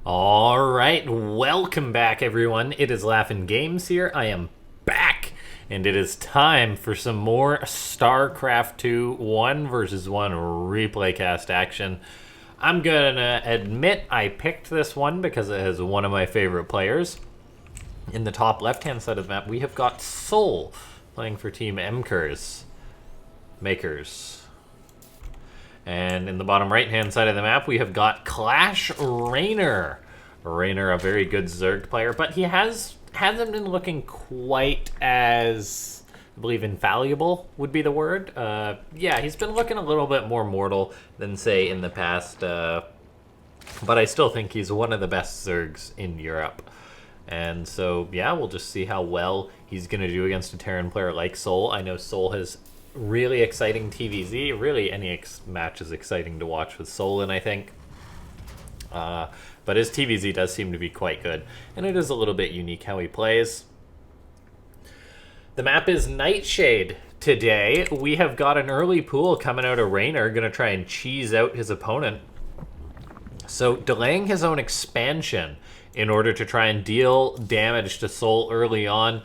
All right, welcome back, everyone. It is LaughNgamez here. I am back, and it is time for some more Starcraft 2 1 versus 1 replay cast action. I'm gonna admit I picked this one because it has one of my favorite players. In the top left-hand side of the map, we have got souL playing for Team Makers. And in the bottom right-hand side of the map, we have got Clash Reynor. Reynor, a very good Zerg player, but he hasn't been looking quite as, I believe, infallible would be the word. Yeah, he's been looking a little bit more mortal than, say, in the past. But I still think he's one of the best Zergs in Europe. And so, yeah, we'll just see how well he's going to do against a Terran player like souL. I know souL has really exciting TvZ. Really, any match is exciting to watch with souL in, I think. But his TvZ does seem to be quite good, and it is a little bit unique how he plays. The map is Nightshade today. We have got an early pool coming out of Reynor, going to try and cheese out his opponent. So delaying his own expansion in order to try and deal damage to souL early on.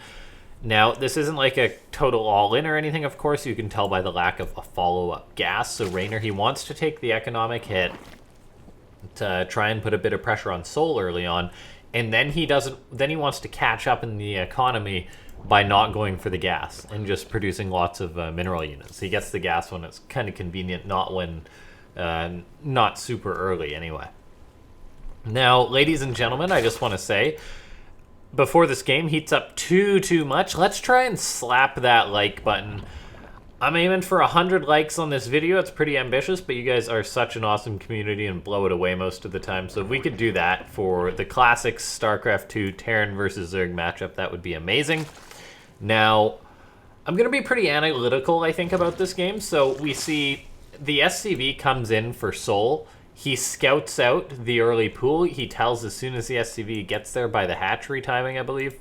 Now, this isn't like a total all-in or anything, of course. You can tell by the lack of a follow-up gas. So Reynor, he wants to take the economic hit to try and put a bit of pressure on souL early on. And then he wants to catch up in the economy by not going for the gas and just producing lots of mineral units. He gets the gas when it's kind of convenient, not when, not super early anyway. Now, ladies and gentlemen, I just want to say, before this game heats up too much, let's try and slap that like button. I'm aiming for 100 likes on this video. It's pretty ambitious, but you guys are such an awesome community and blow it away most of the time. So if we could do that for the classic StarCraft 2 Terran versus Zerg matchup, that would be amazing. Now, I'm going to be pretty analytical, I think, about this game. So we see the SCV comes in for souL. He scouts out the early pool. He tells as soon as the SCV gets there by the hatchery timing, I believe.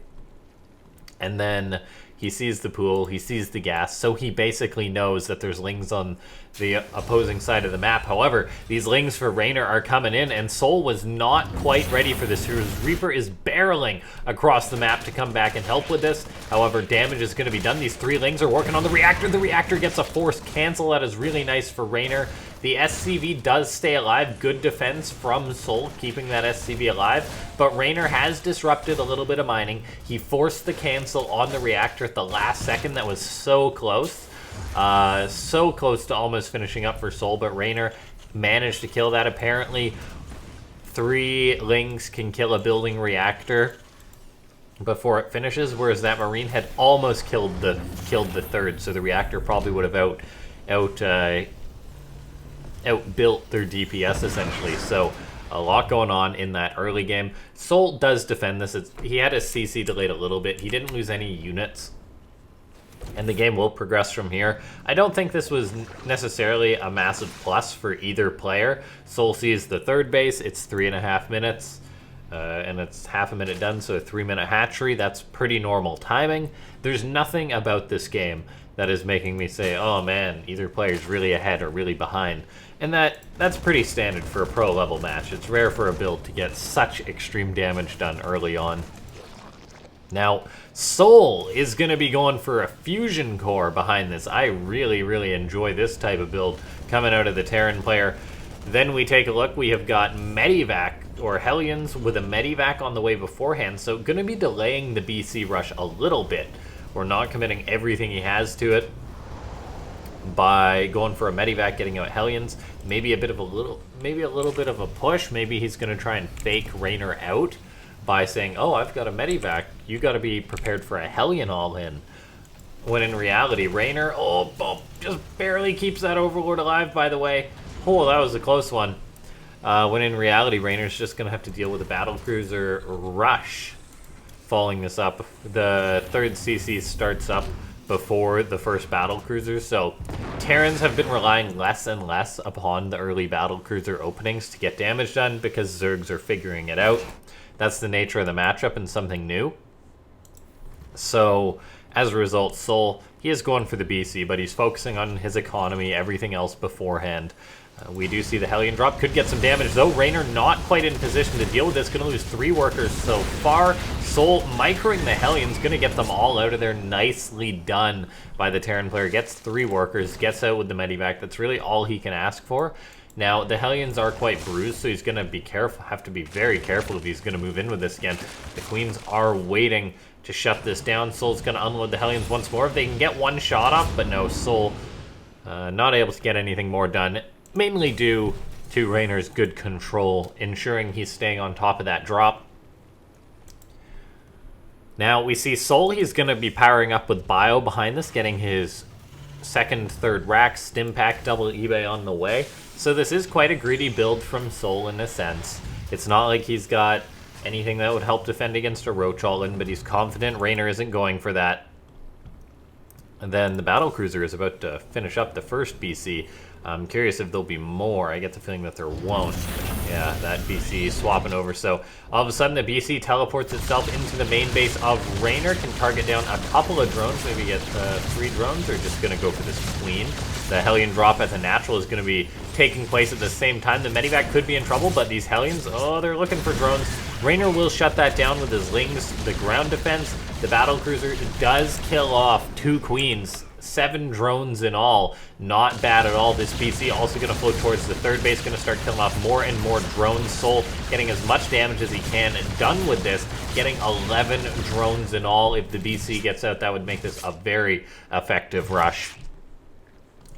And then he sees the pool, he sees the gas, so he basically knows that there's lings on the opposing side of the map. However, these lings for Reynor are coming in, and souL was not quite ready for this. His Reaper is barreling across the map to come back and help with this. However, damage is going to be done. These three lings are working on the reactor. The reactor gets a forced cancel. That is really nice for Reynor. The SCV does stay alive. Good defense from souL, keeping that SCV alive. But Reynor has disrupted a little bit of mining. He forced the cancel on the reactor at the last second. That was so close. So close to almost finishing up for souL, but Reynor managed to kill that. Apparently, 3 lings can kill a building reactor before it finishes, whereas that Marine had almost killed the third, so the reactor probably would have outbuilt their DPS essentially. So a lot going on in that early game. souL does defend this. He had his CC delayed a little bit. He didn't lose any units, and the game will progress from here. I don't think this was necessarily a massive plus for either player. souL sees the third base. It's 3.5 minutes, and it's half a minute done, so a 3-minute hatchery. That's pretty normal timing. There's nothing about this game that is making me say, oh man, either player's really ahead or really behind. And that's pretty standard for a pro level match. It's rare for a build to get such extreme damage done early on. Now, souL is going to be going for a fusion core behind this. I really enjoy this type of build coming out of the Terran player. Then we take a look. We have got Medivac, or Hellions, with a Medivac on the way beforehand. So going to be delaying the BC rush a little bit. We're not committing everything he has to it by going for a Medivac, getting out Hellions. Maybe a little bit of a push. Maybe he's going to try and fake Reynor out by saying, oh, I've got a Medivac, you got to be prepared for a Hellion all-in. When in reality, Reynor, just barely keeps that Overlord alive, by the way. Oh, that was a close one. When in reality, Reynor's just going to have to deal with a battlecruiser rush following this up. The third CC starts up before the first battlecruiser, so Terrans have been relying less and less upon the early battlecruiser openings to get damage done because Zergs are figuring it out. That's the nature of the matchup and something new. So, as a result, souL, he is going for the BC, but he's focusing on his economy, everything else beforehand. We do see the Hellion drop. Could get some damage, though. Reynor not quite in position to deal with this. Going to lose 3 workers so far. souL microing the Hellions. Going to get them all out of there. Nicely done by the Terran player. Gets 3 workers. Gets out with the Medivac. That's really all he can ask for. Now, the Hellions are quite bruised, so he's going to be careful. Have to be very careful if he's going to move in with this again. The Queens are waiting to shut this down. souL's going to unload the Hellions once more. If they can get 1 shot off, but no, souL not able to get anything more done. Mainly due to Reynor's good control, ensuring he's staying on top of that drop. Now, we see souL, he's going to be powering up with Bio behind this, getting his 2nd, 3rd rack, Stim Pack, double eBay on the way. So this is quite a greedy build from souL in a sense. It's not like he's got anything that would help defend against a Roach all-in, but he's confident Reynor isn't going for that. And then the Battlecruiser is about to finish up the first BC. I'm curious if there'll be more. I get the feeling that there won't. Yeah, that BC is swapping over. So all of a sudden the BC teleports itself into the main base of Reynor. Can target down a couple of drones. Maybe get 3 drones, or just going to go for this Queen. The Hellion drop as a natural is going to be taking place at the same time. The Medivac could be in trouble, but these Hellions, oh, they're looking for drones. Reynor will shut that down with his Lings. The ground defense, the Battlecruiser does kill off 2 Queens. 7 drones in all. Not bad at all. This BC also going to float towards the 3rd base, going to start killing off more and more drones. souL getting as much damage as he can. Done with this, getting 11 drones in all. If the BC gets out, that would make this a very effective rush.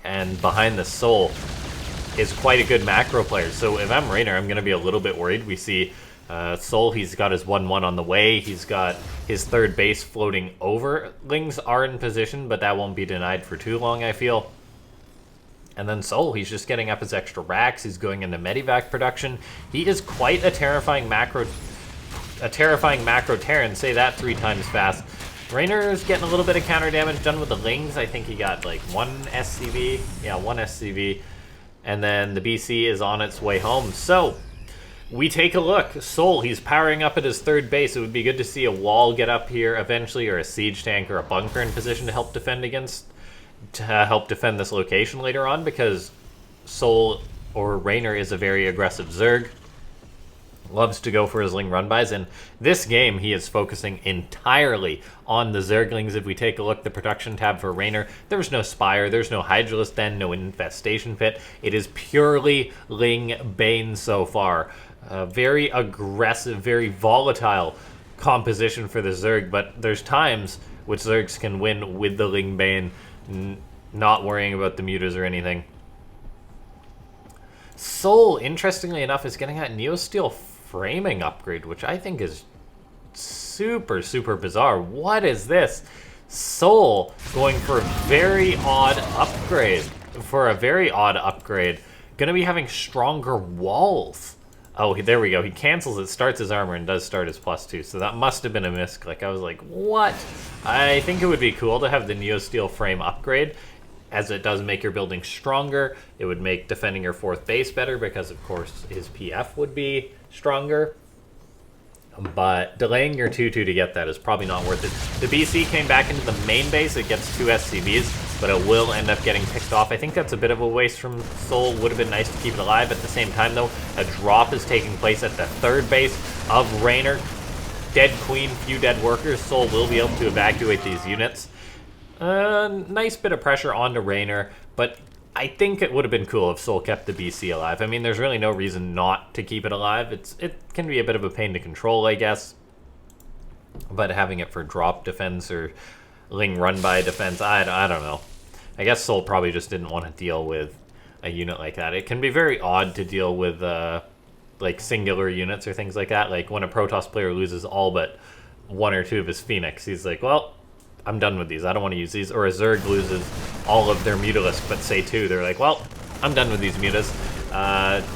And behind the souL is quite a good macro player. So if I'm Reynor, I'm going to be a little bit worried. We see souL, he's got his 1-1 on the way. He's got his 3rd base floating over. Lings are in position, but that won't be denied for too long, I feel. And then souL, he's just getting up his extra racks. He's going into Medivac production. He is quite a terrifying macro Terran. Say that 3 times fast. Reynor is getting a little bit of counter damage done with the Lings. I think he got like 1 SCV. Yeah, 1 SCV. And then the BC is on its way home. So we take a look. souL, he's powering up at his 3rd base. It would be good to see a wall get up here eventually, or a siege tank or a bunker in position to help defend this location later on, because souL or Reynor is a very aggressive Zerg. Loves to go for his Ling run-bys. In this game, he is focusing entirely on the Zerglings. If we take a look, the production tab for Reynor, there's no Spire, there's no Hydralisk Den, no Infestation Pit. It is purely Ling Bane so far. Very aggressive, very volatile composition for the Zerg, but there's times which Zergs can win with the Ling Bane, not worrying about the mutas or anything. souL, interestingly enough, is getting that Neosteel framing upgrade, which I think is super, super bizarre. What is this? souL going for a very odd upgrade. Gonna be having stronger walls. Oh, there we go. He cancels it, starts his armor, and does start his +2. So that must have been a misclick. I was like, what? I think it would be cool to have the Neosteel frame upgrade, as it does make your building stronger. It would make defending your 4th base better, because of course his PF would be stronger. But delaying your 2-2 to get that is probably not worth it. The BC came back into the main base. It gets 2 SCVs, but it will end up getting picked off. I think that's a bit of a waste from souL. Would have been nice to keep it alive. At the same time, though, a drop is taking place at the 3rd base of Reynor. Dead Queen, few dead workers. souL will be able to evacuate these units. Nice bit of pressure onto Reynor, but I think it would have been cool if souL kept the BC alive. I mean, there's really no reason not to keep it alive. It can be a bit of a pain to control, I guess. But having it for drop defense or Ling run-by defense, I don't know. I guess souL probably just didn't want to deal with a unit like that. It can be very odd to deal with like singular units or things like that. Like when a Protoss player loses all but 1 or 2 of his Phoenix, he's like, well, I'm done with these. I don't want to use these. Or a Zerg loses all of their Mutalisk, but say 2. They're like, well, I'm done with these mutas.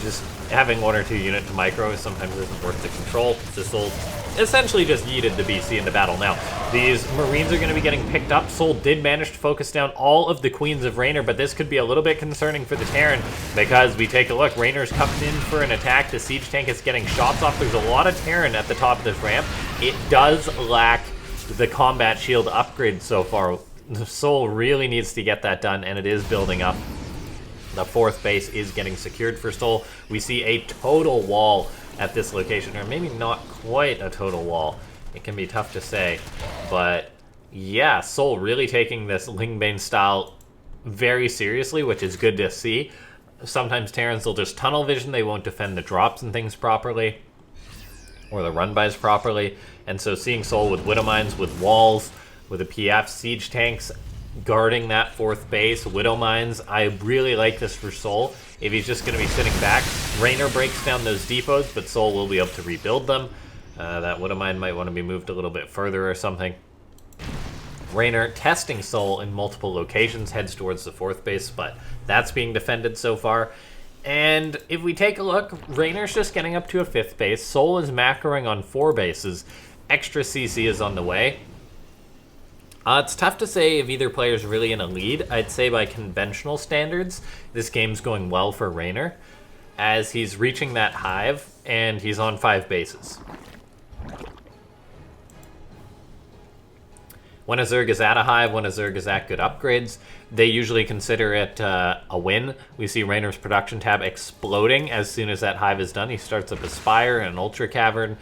Just having 1 or 2 unit to micro sometimes isn't worth the control. This will essentially just yeeted the BC into battle. Now, these Marines are going to be getting picked up. souL did manage to focus down all of the Queens of Reynor, but this could be a little bit concerning for the Terran, because we take a look. Reynor's coming in for an attack. The siege tank is getting shots off. There's a lot of Terran at the top of this ramp. It does lack the combat shield upgrade so far. souL really needs to get that done, and it is building up. The fourth base is getting secured for souL. We see a total wall at this location, or maybe not quite a total wall. It can be tough to say, but yeah, souL really taking this Lingbane style very seriously, which is good to see. Sometimes Terrans will just tunnel vision, they won't defend the drops and things properly, or the run-bys properly, and so seeing souL with Widow Mines, with walls, with a PF, siege tanks, guarding that fourth base, Widow Mines. I really like this for souL. If he's just going to be sitting back, Reynor breaks down those depots, but souL will be able to rebuild them. That Widow Mine might want to be moved a little bit further or something. Reynor testing souL in multiple locations, heads towards the fourth base, but that's being defended so far. And if we take a look, Reynor's just getting up to a fifth base. souL is macroing on 4 bases. Extra CC is on the way. It's tough to say if either player is really in a lead. I'd say by conventional standards, this game's going well for Reynor, as he's reaching that hive, and he's on 5 bases. When a Zerg is at a hive, when a Zerg is at good upgrades, they usually consider it a win. We see Reynor's production tab exploding as soon as that hive is done. He starts up a Spire and an Ultra Cavern.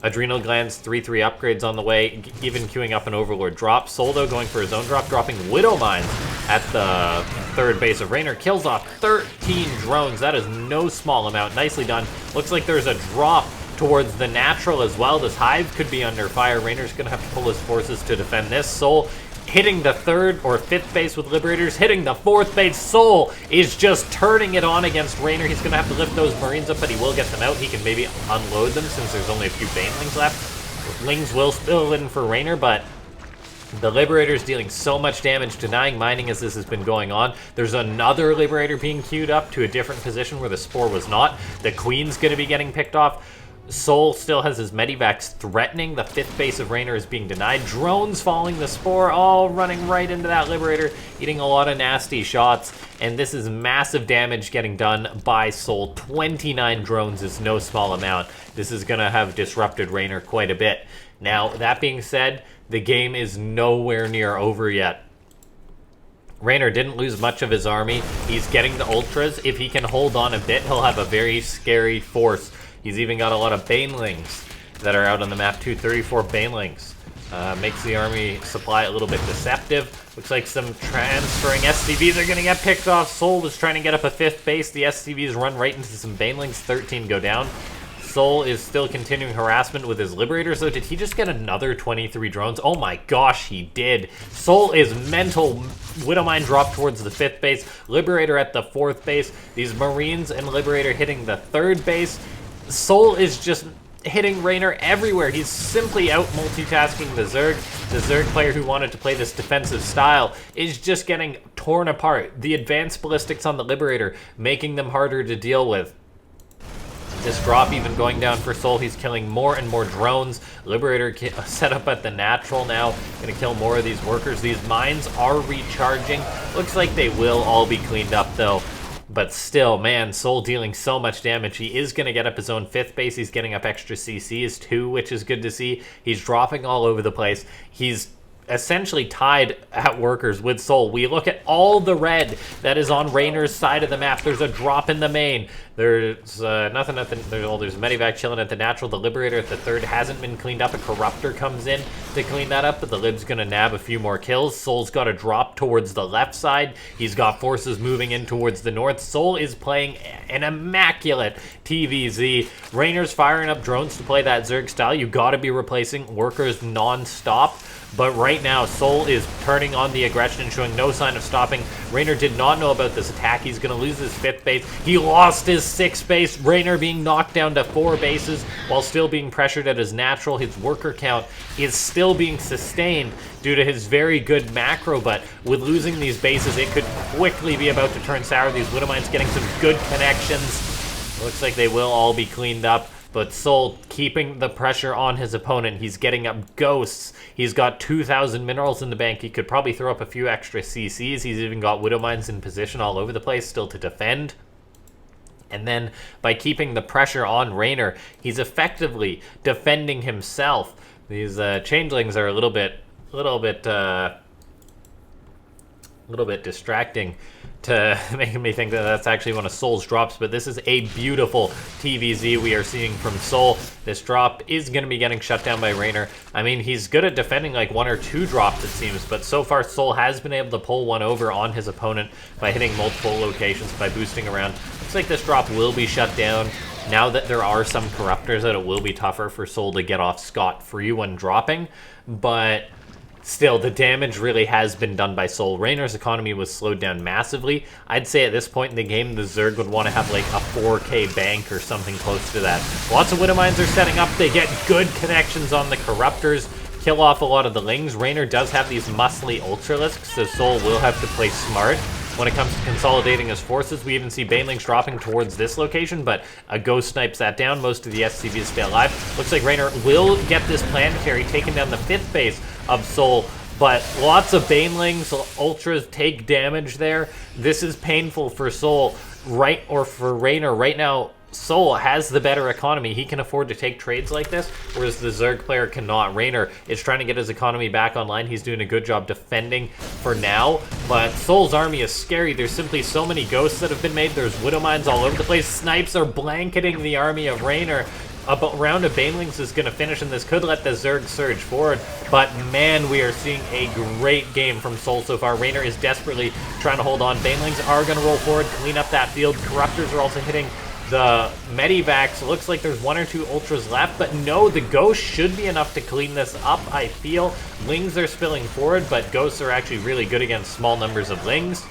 Adrenal Glands, 3/3 upgrades on the way, even queuing up an Overlord drop. souL, though, going for his own drop, dropping Widow Mines at the third base of Reynor. Kills off 13 drones. That is no small amount. Nicely done. Looks like there's a drop towards the natural as well. This hive could be under fire. Reynor's going to have to pull his forces to defend this. souL hitting the third or fifth base with Liberators, hitting the fourth base. souL is just turning it on against Reynor. He's going to have to lift those Marines up, but he will get them out. He can maybe unload them since there's only a few Banelings left. Lings will spill in for Reynor, but the Liberator's dealing so much damage, denying mining as this has been going on. There's another Liberator being queued up to a different position where the Spore was not. The Queen's going to be getting picked off. souL still has his Medivacs threatening. The fifth base of Reynor is being denied. Drones following the Spore, all running right into that Liberator, eating a lot of nasty shots. And this is massive damage getting done by souL. 29 drones is no small amount. This is going to have disrupted Reynor quite a bit. Now, that being said, the game is nowhere near over yet. Reynor didn't lose much of his army. He's getting the Ultras. If he can hold on a bit, he'll have a very scary force. He's even got a lot of Banelings that are out on the map too. 34 Banelings. Makes the army supply a little bit deceptive. Looks like some transferring SCVs are going to get picked off. souL was trying to get up a fifth base. The SCVs run right into some Banelings. 13 go down. souL is still continuing harassment with his Liberators, though. Did he just get another 23 drones? Oh my gosh, he did. souL is mental. Widow Mine dropped towards the fifth base. Liberator at the fourth base. These Marines and Liberator hitting the third base. souL is just hitting Reynor everywhere. He's simply out multitasking the Zerg. The Zerg player who wanted to play this defensive style is just getting torn apart. The advanced ballistics on the Liberator making them harder to deal with. This drop even going down for souL. He's killing more and more drones. Liberator set up at the natural now. Gonna kill more of these workers. These mines are recharging. Looks like they will all be cleaned up though. But still, man, souL dealing so much damage. He is going to get up his own fifth base. He's getting up extra CCs too, which is good to see. He's dropping all over the place. He's essentially tied at workers with souL. We look at all the red that is on Reynor's side of the map. There's a drop in the main. There's nothing. There's Medivac chilling at the natural. The Liberator at the third hasn't been cleaned up. A Corruptor comes in to clean that up, but the Lib's going to nab a few more kills. souL's got a drop towards the left side. He's got forces moving in towards the north. souL is playing an immaculate TvZ. Reynor's firing up drones to play that Zerg style. You got to be replacing workers non-stop. But right now, souL is turning on the aggression and showing no sign of stopping. Reynor did not know about this attack. He's going to lose his fifth base. He lost his sixth base. Reynor being knocked down to 4 bases while still being pressured at his natural. His worker count is still being sustained due to his very good macro, but with losing these bases, it could quickly be about to turn sour. These Widow Mines getting some good connections. Looks like they will all be cleaned up. But souL keeping the pressure on his opponent. He's getting up ghosts. He's got 2,000 minerals in the bank. He could probably throw up a few extra CCs. He's even got Widow Mines in position all over the place still to defend. And then by keeping the pressure on Reynor, he's effectively defending himself. These changelings are a little bit a little bit distracting to making me think that that's actually one of souL's drops, but this is a beautiful TvZ we are seeing from souL. This drop is going to be getting shut down by Reynor. I mean, he's good at defending like 1 or 2 drops, it seems, but so far souL has been able to pull one over on his opponent by hitting multiple locations, by boosting around. Looks like this drop will be shut down. Now that there are some corruptors, that it will be tougher for souL to get off scot-free when dropping, but still, the damage really has been done by souL. Reynor's economy was slowed down massively. I'd say at this point in the game, the Zerg would want to have like a 4K bank or something close to that. Lots of Widowmines are setting up. They get good connections on the Corruptors, kill off a lot of the Lings. Reynor does have these muscly Ultralisks, so souL will have to play smart when it comes to consolidating his forces. We even see Banelings dropping towards this location, but a Ghost snipes that down. Most of the SCVs stay alive. Looks like Reynor will get this plan carry, taking down the 5th base of souL, but lots of Banelings, Ultras take damage there. This is painful for souL, or for Reynor. Right now, souL has the better economy. He can afford to take trades like this, whereas the Zerg player cannot. Reynor is trying to get his economy back online. He's doing a good job defending for now, but souL's army is scary. There's simply so many ghosts that have been made. There's Widowmines all over the place. Snipes are blanketing the army of Reynor. A round of Banelings is going to finish, and this could let the Zerg surge forward. But man, we are seeing a great game from souL so far. Reynor is desperately trying to hold on. Banelings are going to roll forward, clean up that field. Corruptors are also hitting the Medivacs. Looks like there's 1 or 2 Ultras left, but no, the Ghosts should be enough to clean this up, I feel. Lings are spilling forward, but Ghosts are actually really good against small numbers of Lings.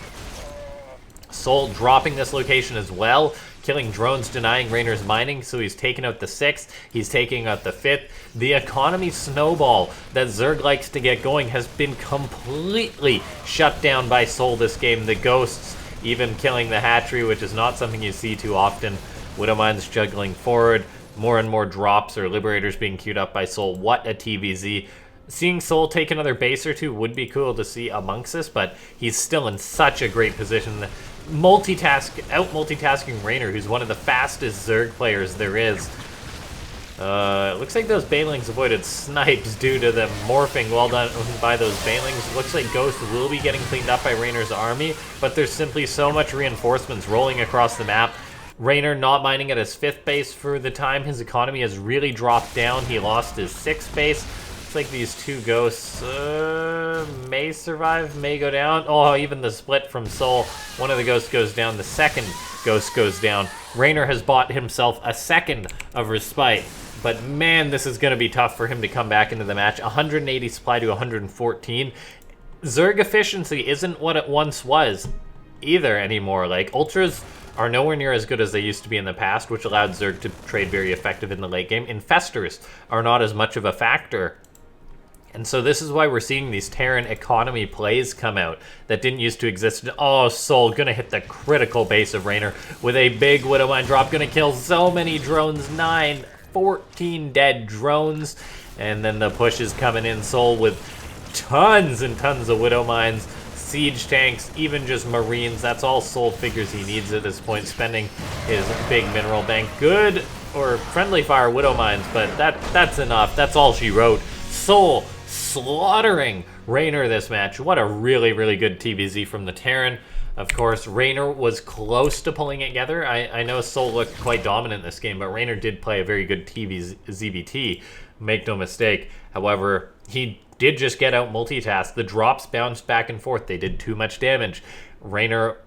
souL dropping this location as well, killing drones, denying Reynor's mining, so he's taking out the 6th, he's taking out the 5th. The economy snowball that Zerg likes to get going has been completely shut down by souL this game. The Ghosts even killing the hatchery, which is not something you see too often. Widowmines juggling forward, more and more drops or Liberators being queued up by souL. What a TvZ. Seeing souL take another base or 2 would be cool to see amongst us, but he's still in such a great position. Multitasking Reynor, who's one of the fastest Zerg players there is. It looks like those Banelings avoided snipes due to them morphing. Well done by those Banelings. Looks like Ghost will be getting cleaned up by Reynor's army, but there's simply so much reinforcements rolling across the map. Reynor not mining at his 5th base for the time. His economy has really dropped down. He lost his 6th base. Looks like these 2 Ghosts may survive, may go down. Oh, even the split from souL. One of the Ghosts goes down. The 2nd Ghost goes down. Reynor has bought himself a 2nd of respite. But man, this is going to be tough for him to come back into the match. 180 supply to 114. Zerg efficiency isn't what it once was either anymore. Like, Ultras are nowhere near as good as they used to be in the past, which allowed Zerg to trade very effective in the late game. Infestors are not as much of a factor. And so this is why we're seeing these Terran economy plays come out that didn't used to exist. Oh, souL gonna hit the critical base of Reynor with a big Widowmine drop. Gonna kill so many drones. 14 dead drones. And then the push is coming in. souL with tons and tons of Widowmines, siege tanks, even just Marines. That's all souL figures he needs at this point, spending his big mineral bank. Good or friendly fire Widowmines, but that's enough. That's all she wrote. souL slaughtering Reynor this match. What a really, really good TvZ from the Terran. Of course, Reynor was close to pulling it together. I know souL looked quite dominant in this game, but Reynor did play a very good ZVT, make no mistake. However, he did just get out multitask. The drops bounced back and forth. They did too much damage. Reynor,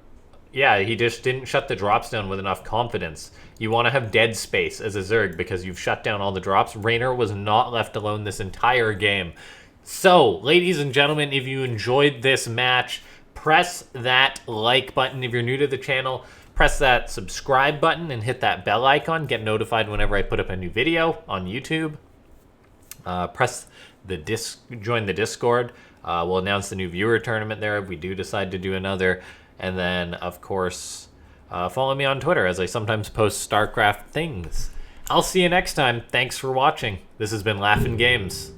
yeah, he just didn't shut the drops down with enough confidence. You want to have dead space as a Zerg because you've shut down all the drops. Reynor was not left alone this entire game. So, ladies and gentlemen, if you enjoyed this match, press that like button. If you're new to the channel, press that subscribe button and hit that bell icon. Get notified whenever I put up a new video on YouTube. Press the join the Discord. We'll announce the new viewer tournament there if we do decide to do another. And then, of course, follow me on Twitter as I sometimes post Starcraft things. I'll see you next time. Thanks for watching. This has been LaughNgamez.